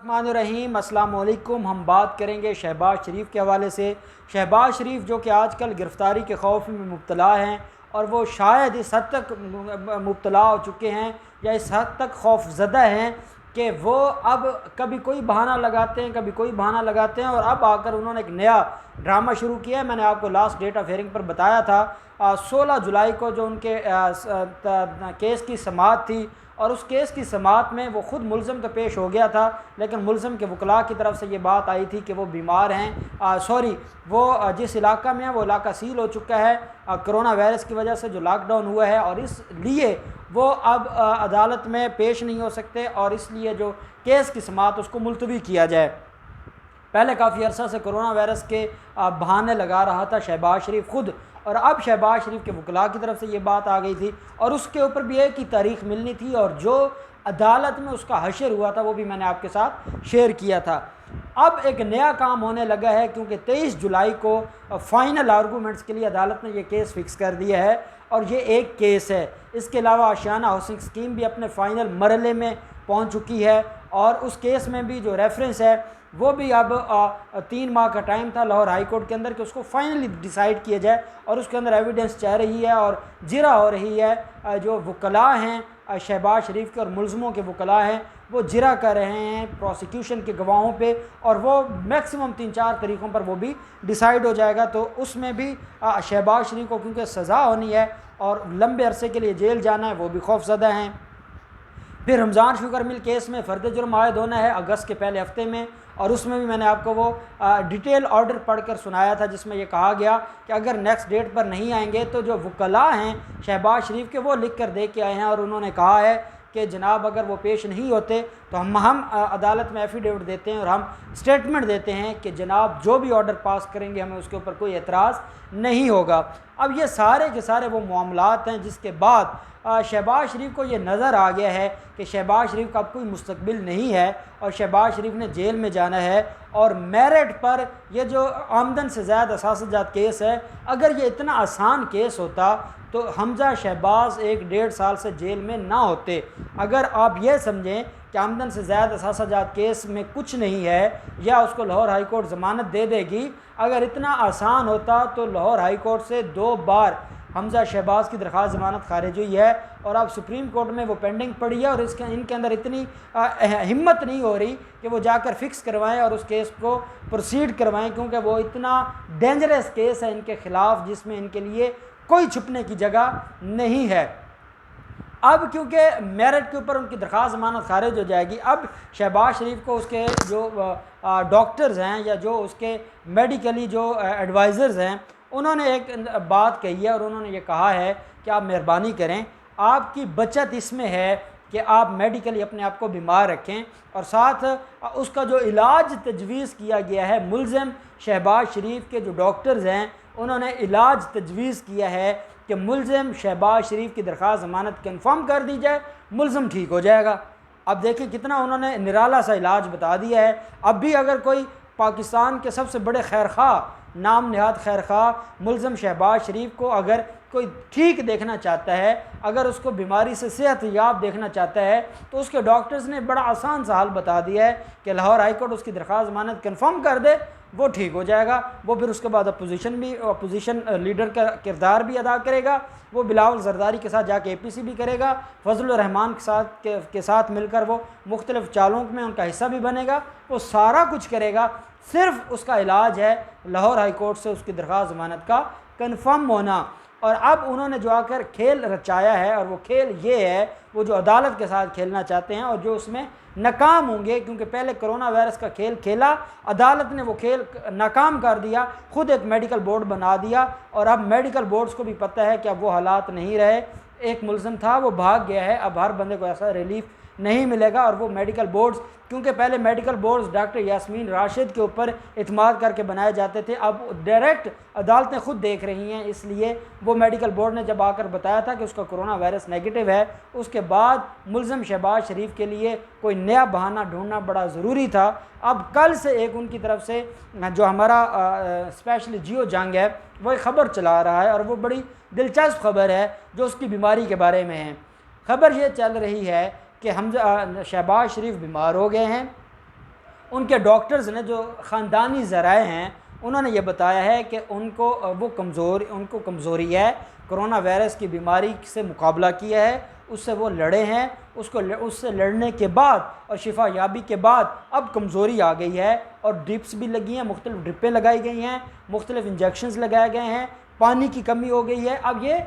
रहीम अस्सलाम वालेकुम। हम बात करेंगे शहबाज शरीफ के हवाले से। शहबाज शरीफ जो कि आजकल गिरफ़्तारी के खौफ में मुब्तला हैं और वो शायद इस हद तक मुब्तला हो चुके हैं या इस हद तक खौफज़दा हैं कि वो अब कभी कोई बहाना लगाते हैं, कभी कोई बहाना लगाते हैं, और अब आकर उन्होंने एक नया ड्रामा शुरू किया है। मैंने आपको लास्ट डेट ऑफ हेयरिंग पर बताया था 16 जुलाई को जो उनके केस की समाअत थी, और उस केस की समाअत में वो ख़ुद मुल्ज़म तो पेश हो गया था, लेकिन मुल्ज़म के वकला की तरफ से ये बात आई थी कि वो बीमार हैं, वो जिस इलाका में है वो इलाका सील हो चुका है कोरोना वायरस की वजह से जो लॉकडाउन हुआ है, और इसलिए वो अब अदालत में पेश नहीं हो सकते, और इसलिए जो केस की समाअत उसको मुलतवी किया जाए। पहले काफ़ी अर्सा से कोरोना वायरस के बहाने लगा रहा था शहबाज शरीफ ख़ुद, और अब शहबाज शरीफ के वकला की तरफ से ये बात आ गई थी, और उसके ऊपर भी एक ही तारीख मिलनी थी, और जो अदालत में उसका हशर हुआ था वो भी मैंने आपके साथ शेयर किया था। अब एक नया काम होने लगा है, क्योंकि 23 जुलाई को फ़ाइनल आर्गूमेंट्स के लिए अदालत ने यह केस फ़िक्स कर दिया है, और ये एक केस है। इसके अलावा आशियाना हाउसिंग स्कीम भी अपने फ़ाइनल मरहले में पहुँच चुकी है, और उस केस में भी जो रेफरेंस है वो भी अब 3 माह का टाइम था लाहौर हाई कोर्ट के अंदर कि उसको फाइनली डिसाइड किया जाए, और उसके अंदर एविडेंस चाह रही है और जिरा हो रही है। जो वकला हैं शहबाज शरीफ के और मुल्ज़मों के वकला हैं वो जिरा कर रहे हैं प्रोसिक्यूशन के गवाहों पे, और वो मैक्सिमम 3-4 तरीक़ों पर वो भी डिसाइड हो जाएगा। तो उसमें भी शहबाज शरीफ को क्योंकि सज़ा होनी है और लंबे अरसे के लिए जेल जाना है, वो भी खौफज़दा हैं। फिर रमज़ान शुगर मिल केस में फ़र्द जुर्म आयद होना है अगस्त के पहले हफ्ते में, और उसमें भी मैंने आपको वो डिटेल ऑर्डर पढ़कर सुनाया था जिसमें ये कहा गया कि अगर नेक्स्ट डेट पर नहीं आएंगे तो जो वकला हैं शहबाज शरीफ के वो लिख कर दे के आए हैं, और उन्होंने कहा है कि जनाब अगर वो पेश नहीं होते तो हम अदालत में एफिडेविट देते हैं और हम स्टेटमेंट देते हैं कि जनाब जो भी ऑर्डर पास करेंगे हमें उसके ऊपर कोई एतराज़ नहीं होगा। अब ये सारे के सारे वो मामलात हैं जिसके बाद शहबाज शरीफ को ये नज़र आ गया है कि शहबाज शरीफ का अब कोई मुस्तकबिल नहीं है, और शहबाज शरीफ ने जेल में जाना है। और मेरिट पर ये जो आमदन से ज़्यादा असासजात केस है, अगर ये इतना आसान केस होता तो हमजा शहबाज 1-1.5 साल से जेल में ना होते। अगर आप ये समझें कि आमदन से ज़्यादा असासजात केस में कुछ नहीं है या उसको लाहौर हाई कोर्ट ज़मानत दे देगी, अगर इतना आसान होता तो लाहौर हाई कोर्ट से 2 बार हमजा शहबाज की दरख्वास्त ज़मानत खारिज हुई है, और अब सुप्रीम कोर्ट में वो पेंडिंग पड़ी है, और इनके अंदर इतनी हिम्मत नहीं हो रही कि वो जाकर फिक्स करवाएं और उस केस को प्रोसीड करवाएं, क्योंकि वो इतना डेंजरस केस है इनके ख़िलाफ़ जिसमें इनके लिए कोई छुपने की जगह नहीं है। अब क्योंकि मेरिट के ऊपर उनकी दरख्वास्त ज़मानत खारिज हो जाएगी, अब शहबाज शरीफ को उसके जो डॉक्टर्स हैं या जो उसके मेडिकली जो एडवाइज़र्स हैं उन्होंने एक बात कही है, और उन्होंने ये कहा है कि आप मेहरबानी करें, आपकी बचत इसमें है कि आप मेडिकली अपने आप को बीमार रखें, और साथ उसका जो इलाज तजवीज़ किया गया है मुल्ज़म शहबाज शरीफ के जो डॉक्टर्स हैं उन्होंने इलाज तजवीज़ किया है कि मुल्ज़म शहबाज शरीफ की दरख्वास्त ज़मानत कन्फर्म कर दी जाए, मुल्ज़म ठीक हो जाएगा। अब देखें कितना उन्होंने निराला सा इलाज बता दिया है। अब भी अगर कोई पाकिस्तान के सबसे बड़े खैर खा, नाम नहाद खैर खा मुल्ज़म शहबाज शरीफ को अगर कोई ठीक देखना चाहता है, अगर उसको बीमारी से सेहत याब देखना चाहता है, तो उसके डॉक्टर्स ने बड़ा आसान सा हल बता दिया है कि लाहौर हाई कोर्ट उसकी दरख्वास्त ज़मानत कन्फर्म कर दे, वो ठीक हो जाएगा। वो फिर उसके बाद अपोजिशन लीडर का किरदार भी अदा करेगा, वो बिलावल जरदारी के साथ जाके APC भी करेगा, फजलुर रहमान के साथ मिलकर वो मुख्तलिफ चालों में उनका हिस्सा भी बनेगा, वो सारा कुछ करेगा। सिर्फ उसका इलाज है लाहौर हाई कोर्ट से उसकी दरख्वास्त ज़मानत का कन्फर्म होना। और अब उन्होंने जो आकर खेल रचाया है, और वो खेल ये है, वो जो अदालत के साथ खेलना चाहते हैं और जो उसमें नाकाम होंगे, क्योंकि पहले कोरोना वायरस का खेल खेला, अदालत ने वो खेल नाकाम कर दिया, ख़ुद एक मेडिकल बोर्ड बना दिया, और अब मेडिकल बोर्ड्स को भी पता है कि अब वो हालात नहीं रहे। एक मुल्ज़म था वो भाग गया है, अब हर बंदे को ऐसा रिलीफ नहीं मिलेगा, और वो मेडिकल बोर्ड्स, क्योंकि पहले medical boards doctor Yasmeen Rashid के ऊपर इत्माद करके बनाए जाते थे, अब डायरेक्ट अदालतें ख़ुद देख रही हैं। इसलिए वो मेडिकल बोर्ड ने जब आकर बताया था कि उसका कोरोना वायरस नेगेटिव है, उसके बाद मुल्ज़म शहबाज शरीफ के लिए कोई नया बहाना ढूंढना बड़ा ज़रूरी था। अब कल से एक उनकी तरफ से जो हमारा स्पेशली जियो जंग है वो एक ख़बर चला रहा है, और वो बड़ी दिलचस्प खबर है जो उसकी बीमारी के बारे में है। खबर ये चल रही है कि हम शहबाज शरीफ बीमार हो गए हैं, उनके डॉक्टर्स ने, जो ख़ानदानी ज़राए हैं, उन्होंने ये बताया है कि उनको कमज़ोरी है, कोरोना वायरस की बीमारी से मुकाबला किया है, उससे वो लड़े हैं, उससे लड़ने के बाद और शिफा याबी के बाद अब कमज़ोरी आ गई है और ड्रिप्स भी लगी हैं, मुख्तलिफ ड्रिपें लगाई गई हैं, मुख्तलिफ इंजेक्शंस लगाए गए हैं, पानी की कमी हो गई है। अब ये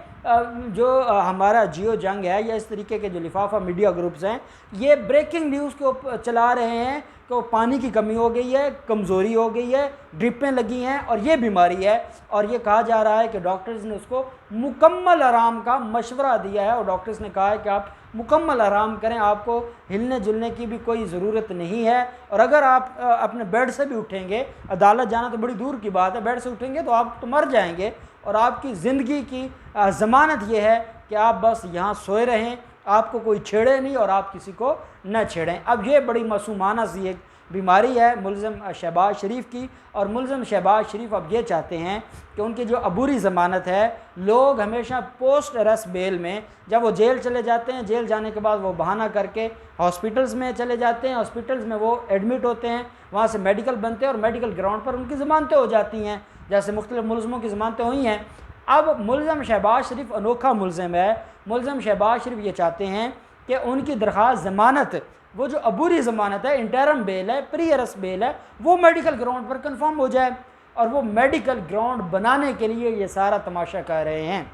जो हमारा जियो जंग है या इस तरीके के जो लिफाफा मीडिया ग्रुप्स हैं, ये ब्रेकिंग न्यूज़ को चला रहे हैं कि पानी की कमी हो गई है, कमज़ोरी हो गई है, ड्रिपें लगी हैं और ये बीमारी है। और ये कहा जा रहा है कि डॉक्टर्स ने उसको मुकम्मल आराम का मशवरा दिया है और डॉक्टर्स ने कहा है कि आप मुकम्मल आराम करें, आपको हिलने जुलने की भी कोई ज़रूरत नहीं है। और अगर आप अपने बेड से भी उठेंगे, अदालत जाना तो बड़ी दूर की बात है, बेड से उठेंगे तो आप तो मर जाएंगे और आपकी ज़िंदगी की ज़मानत ये है कि आप बस यहाँ सोए रहें, आपको कोई छेड़े नहीं और आप किसी को न छेड़ें। अब ये बड़ी मासूमाना सी एक बीमारी है मुलज़म शहबाज शरीफ की, और मुलज़म शहबाज शरीफ अब ये चाहते हैं कि उनकी जो अबूरी ज़मानत है, लोग हमेशा पोस्ट अरेस्ट बेल में, जब वो जेल चले जाते हैं, जेल जाने के बाद वो बहाना करके हॉस्पिटल्स में चले जाते हैं, हॉस्पिटल्स में वो एडमिट होते हैं, वहाँ से मेडिकल बनते हैं और मेडिकल ग्राउंड पर उनकी ज़मानतें हो जाती हैं, जैसे मुख्तलिफ मुलज़मों की ज़मानतें हुई हैं। अब मुलज़म शहबाज शरीफ अनोखा मुलज़म है। मुलज़म शहबाज शरीफ ये चाहते हैं कि उनकी दरख्वास्त ज़मानत, वो जो अबूरी ज़मानत है, इंटरम बेल है, प्री अरेस्ट बेल है, वो मेडिकल ग्राउंड पर कंफर्म हो जाए। और वो मेडिकल ग्राउंड बनाने के लिए ये सारा तमाशा कर रहे हैं।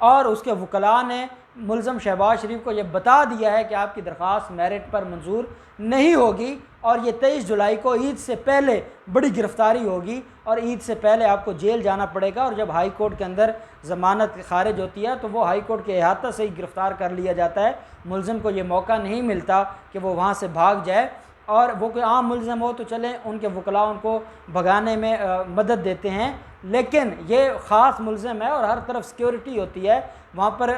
और उसके वकला ने मुलज़म शहबाज शरीफ को ये बता दिया है कि आपकी दरख्वास्त मेरिट पर मंजूर नहीं होगी और ये 23 जुलाई को ईद से पहले बड़ी गिरफ़्तारी होगी और ईद से पहले आपको जेल जाना पड़ेगा। और जब हाई कोर्ट के अंदर ज़मानत खारिज होती है तो वो हाई कोर्ट के अहाता से ही गिरफ़्तार कर लिया जाता है। मुलज़म को ये मौका नहीं मिलता कि वो वहाँ से भाग जाए। और वो कोई आम मुलज़म हो तो चलें, उनके वकला उनको भगाने में मदद देते हैं, लेकिन ये ख़ास मुलज़म है और हर तरफ सिक्योरिटी होती है, वहाँ पर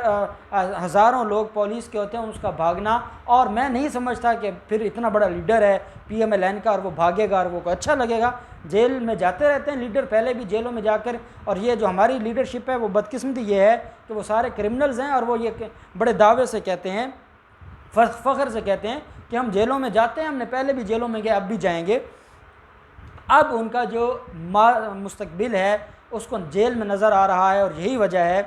हज़ारों लोग पुलिस के होते हैं, उसका भागना। और मैं नहीं समझता कि फिर इतना बड़ा लीडर है PMLN का और वो भागेगा और वो को अच्छा लगेगा। जेल में जाते रहते हैं लीडर, पहले भी जेलों में जाकर। और ये जो हमारी लीडरशिप है वो बदकिस्मती ये है कि वो सारे क्रिमिनल्स हैं और वो ये बड़े दावे से कहते हैं, फ़ख्र से कहते हैं कि हम जेलों में जाते हैं, हमने पहले भी जेलों में गए, अब भी जाएंगे। अब उनका जो मुस्तकबिल है उसको जेल में नज़र आ रहा है और यही वजह है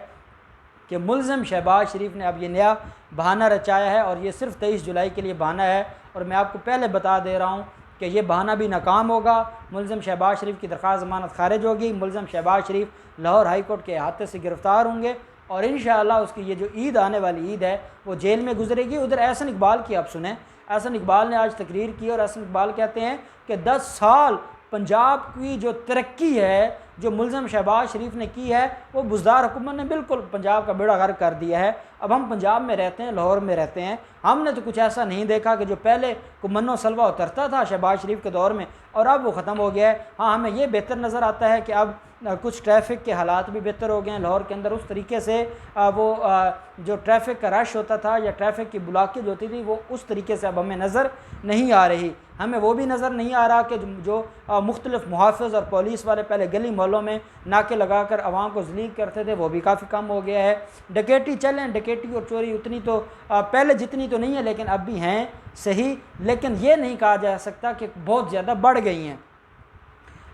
कि मुलज़म शहबाज शरीफ ने अब ये नया बहाना रचाया है और ये सिर्फ 23 जुलाई के लिए बहाना है। और मैं आपको पहले बता दे रहा हूँ कि ये बहाना भी नाकाम होगा। मुलज़म शहबाज शरीफ की दरख्वास्त ज़मानत खारिज होगी, मुलज़म शहबाज शरीफ लाहौर हाई कोर्ट के अहाते से गिरफ़्तार होंगे और इंशाअल्लाह उसकी ये जो ईद आने वाली ईद है वो जेल में गुजरेगी। उधर एहसन इकबाल की आप सुने, एहसन इकबाल ने आज तकरीर की और एहसन इकबाल कहते हैं कि 10 साल पंजाब की जो तरक्की है, जो मुलज़म शहबाज शरीफ ने की है, वो बुज़दार हुकूमत ने बिल्कुल पंजाब का बेड़ा गर्क कर दिया है। अब हम पंजाब में रहते हैं, लाहौर में रहते हैं, हमने तो कुछ ऐसा नहीं देखा कि जो पहले कुमन्नो सलवा उतरता था शहबाज शरीफ के दौर में और अब वो ख़त्म हो गया है। हाँ, हमें ये बेहतर नज़र आता है कि अब कुछ ट्रैफिक के हालात भी बेहतर हो गए हैं लाहौर के अंदर। उस तरीके से जो ट्रैफिक का रश होता था या ट्रैफिक की ब्लॉकेज होती थी वो उस तरीके से अब हमें नज़र नहीं आ रही। हमें वो भी नज़र नहीं आ रहा कि जो मुख्तलिफ मुहाफ़िज़ और पुलिस वाले पहले गली मोहल्लों में नाके लगा कर आवाम को ज़लील करते थे, वो भी काफ़ी कम हो गया है। डकैती चलें, डकैती और चोरी उतनी तो पहले जितनी तो नहीं है लेकिन अब भी हैं सही, लेकिन ये नहीं कहा जा सकता कि बहुत ज़्यादा बढ़ गई हैं।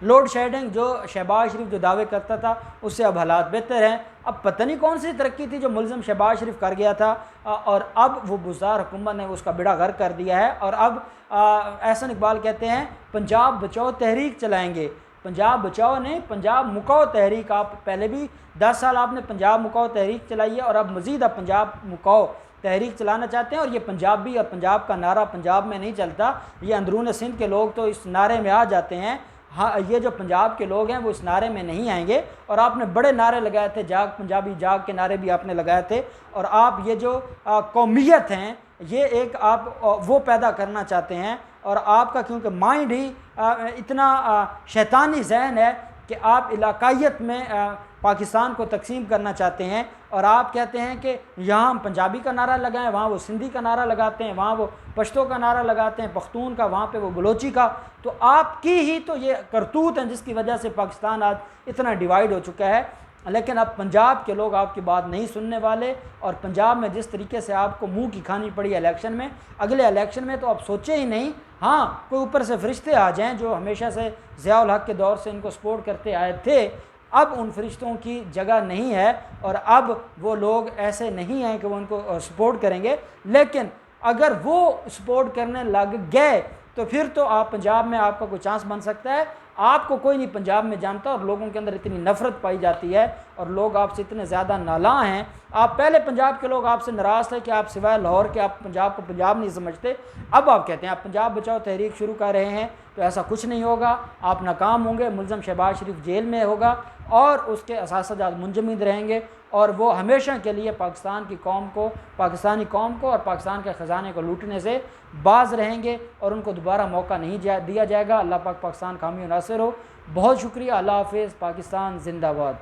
लोड शेडिंग जो शहबाज शरीफ जो दावे करता था उससे अब हालात बेहतर हैं। अब पता नहीं कौन सी तरक्की थी जो मुलज़म शहबाज शरीफ कर गया था और अब वो बुज़दार हुकूमत ने उसका बेड़ा गर्क कर दिया है। और अब एहसन इकबाल कहते हैं पंजाब बचाओ तहरीक चलाएंगे। पंजाब बचाओ नहीं, पंजाब मुकाओ तहरीक। आप पहले भी 10 साल आपने पंजाब मुकाओ तहरीक चलाई है और अब मज़ीद आप पंजाब मुकाओ तहरीक चलाना चाहते हैं। और ये पंजाबी और पंजाब का नारा पंजाब में नहीं चलता, ये अंदरून सिंध के लोग तो इस नारे में आ जाते हैं। हाँ, ये जो पंजाब के लोग हैं वो इस नारे में नहीं आएंगे। और आपने बड़े नारे लगाए थे, जाग पंजाबी जाग के नारे भी आपने लगाए थे। और आप ये जो कौमियत हैं ये एक आप वो पैदा करना चाहते हैं और आपका क्योंकि माइंड ही इतना शैतानी जहन है कि आप इलाकायत में पाकिस्तान को तकसीम करना चाहते हैं। और आप कहते हैं कि यहाँ हम पंजाबी का नारा लगाएं, वहाँ वो सिंधी का नारा लगाते हैं, वहाँ वो पश्तो का नारा लगाते हैं, पख्तून का, वहाँ पे वो बलोची का। तो आपकी ही तो ये करतूत हैं जिसकी वजह से पाकिस्तान आज इतना डिवाइड हो चुका है। लेकिन अब पंजाब के लोग आपकी बात नहीं सुनने वाले। और पंजाब में जिस तरीके से आपको मुंह की खानी पड़ी इलेक्शन में, अगले इलेक्शन में तो आप सोचे ही नहीं हाँ, कोई ऊपर से फरिश्ते आ जाएं जो हमेशा से ज़िया-उल हक के दौर से इनको सपोर्ट करते आए थे, अब उन फरिश्तों की जगह नहीं है और अब वो लोग ऐसे नहीं हैं कि वो उनको सपोर्ट करेंगे। लेकिन अगर वो सपोर्ट करने लग गए तो फिर तो आप पंजाब में आपका कोई चांस बन सकता है। आपको कोई नहीं पंजाब में जानता और लोगों के अंदर इतनी नफ़रत पाई जाती है और लोग आपसे इतने ज़्यादा नालां हैं। आप पहले पंजाब के लोग आपसे नाराज़ थे कि आप सिवाय लाहौर के आप पंजाब को पंजाब नहीं समझते, अब आप कहते हैं आप पंजाब बचाओ तहरीक शुरू कर रहे हैं। तो ऐसा कुछ नहीं होगा, आप नाकाम होंगे। मुलज़म शहबाज शरीफ जेल में होगा और उसके असातिज़ा मुंजमद रहेंगे और वो हमेशा के लिए पाकिस्तान की कौम को, पाकिस्तानी कौम को और पाकिस्तान के ख़जाने को लूटने से बाज रहेंगे और उनको दोबारा मौका नहीं दिया जाएगा। अल्लाह पाक पाकिस्तान कामी नासिर हो। बहुत शुक्रिया। अल्लाह हाफ़िज़। पाकिस्तान जिंदाबाद।